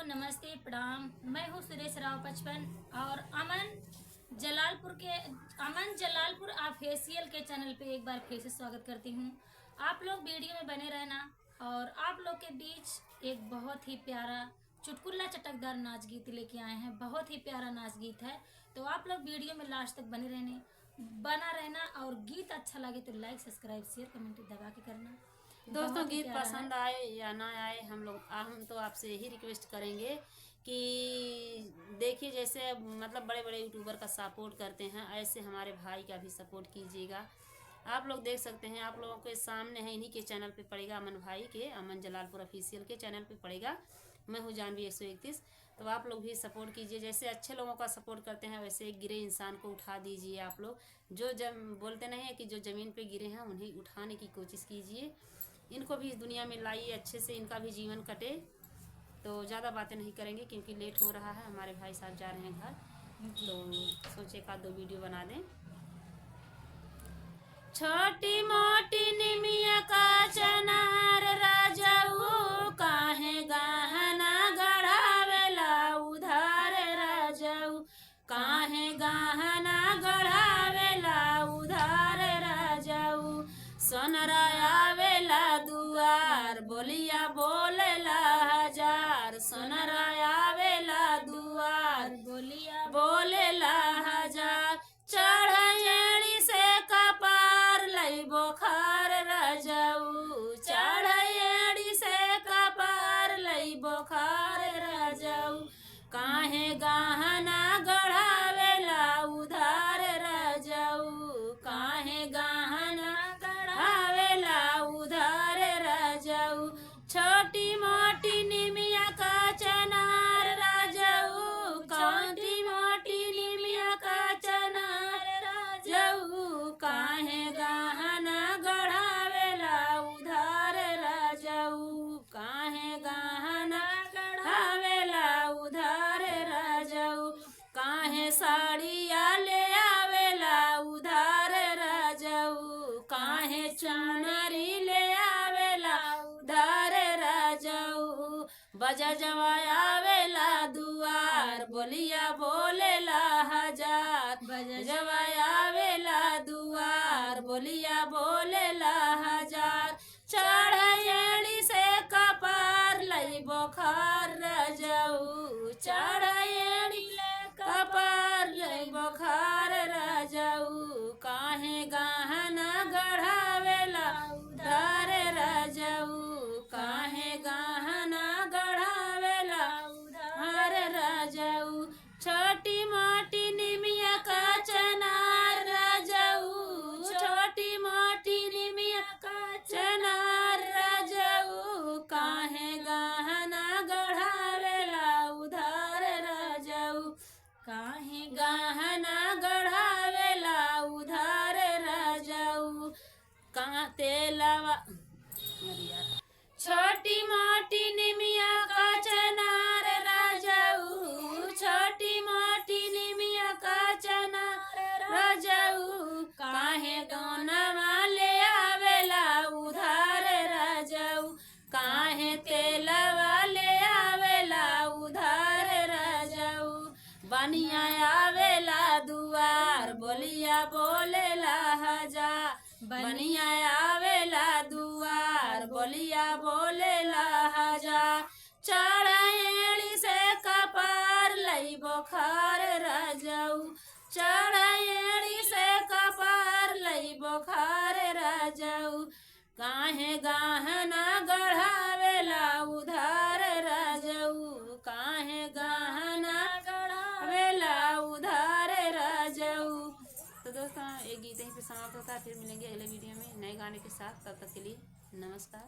नमस्ते, प्रणाम। मैं हूँ सुरेश राव 55 और अमन जलालपुर ऑफिशियल के चैनल पे एक बार फिर से स्वागत करती हूँ। आप लोग वीडियो में बने रहना और आप लोग के बीच एक बहुत ही प्यारा चुटकुला चटकदार नाच गीत लेके आए हैं। बहुत ही प्यारा नाच गीत है, तो आप लोग वीडियो में लास्ट तक बना रहना और गीत अच्छा लगे तो लाइक सब्सक्राइब शेयर कमेंट दबा के करना। दोस्तों, गीत पसंद आए या ना आए, हम तो आपसे यही रिक्वेस्ट करेंगे कि देखिए, जैसे मतलब बड़े बड़े यूट्यूबर का सपोर्ट करते हैं, ऐसे हमारे भाई का भी सपोर्ट कीजिएगा। आप लोग देख सकते हैं, आप लोगों के सामने है, इन्हीं के चैनल पे पड़ेगा, अमन भाई के, अमन जलालपुर ऑफिशियल के चैनल पे पड़ेगा। मैं हूँ जानवी 131। तो आप लोग भी सपोर्ट कीजिए, जैसे अच्छे लोगों का सपोर्ट करते हैं वैसे एक गिरे इंसान को उठा दीजिए। आप लोग जो बोलते नहीं है कि जो ज़मीन पे गिरे हैं उन्हें उठाने की कोशिश कीजिए। इनको भी इस दुनिया में लाइए, अच्छे से इनका भी जीवन कटे। तो ज़्यादा बातें नहीं करेंगे क्योंकि लेट हो रहा है, हमारे भाई साहब जा रहे हैं घर, तो सोचे का 2 वीडियो बना दें। छोटी मोटी निमिया का चनार राजाऊ, काहे गहना गढ़ावेला उधार राजाऊ, काहे गहना गढ़ावेला उधार राजाऊ। सोनरा आवेला दुआर, बोलिया बोलेला हजार, सोनरा आवेला दुआर, बोलिया बोलेला हजार। चढ़ैड़ी से कपार लई बोखार राजाऊ, चढ़ैड़ी से कपार लई बोखार राजाऊ, काहे गहना गढ़ावेला उधार राजाऊ, काहे गहना गढ़ावेला उधार राजाऊ। छोटी मोटी निमिया का चनार राजाऊ, छोटी मोटी निमिया का चनार राजाऊ, काहे गहना गढ़ावेला उधार राजाऊ, काहे गहना गढ़ावेला उधार राजाऊ, काहे साड़िया ले आवेला उधार राजाऊ, काहे चुनरी ले आवेला उधार राजाऊ। बजा जवा आवेला दुआर, बोलिया बोलेला हजार, बजा जवा आवेला दुआर, बोलिया बोलेला हजार। चढ़ैड़ी से कपार लई बोखार राजाऊ, चढ़ैड़ी कपार लई बोखार राजाऊ, काहे गहना गढ़ावेला उधार राजाऊ, काहे गहना गढ़ावेला उधार राजाऊ। छोटी मोटी निमिया का चनार राजाऊ, छोटी मोटी निमिया का चनार राजाऊ, काहे गहना गढ़ावेला उधार राजाऊ, काहे गहना गढ़ावेला उधार राजाऊ। कहाँ तेलवा छोटी मोटी निमिया का चनार राजाऊ, छोटी मोटी निमिया का चनार राजाऊ, काहे गौनवा ले आवेला उधार राजाऊ, काहे तेलवा ले आवेला उधार राजाऊ। बनिया आवेला दुआर, बोलिया बोलेला हजार, बनिया आवेला दुआर, बोलिया बोलेला हजार। चढ़ैड़ी से कपार लई बोखार राजाऊ, चढ़ैड़ी से कपार लई बोखार राजाऊ, काहे गहना गढ़ावेला उधार राजाऊ, काहे गहना गढ़ावेला उधार राजाऊ। तो दोस्तों, एक गीत यहीं पे समाप्त होता है, फिर मिलेंगे अगले वीडियो में नए गाने के साथ। तब तक के लिए नमस्कार।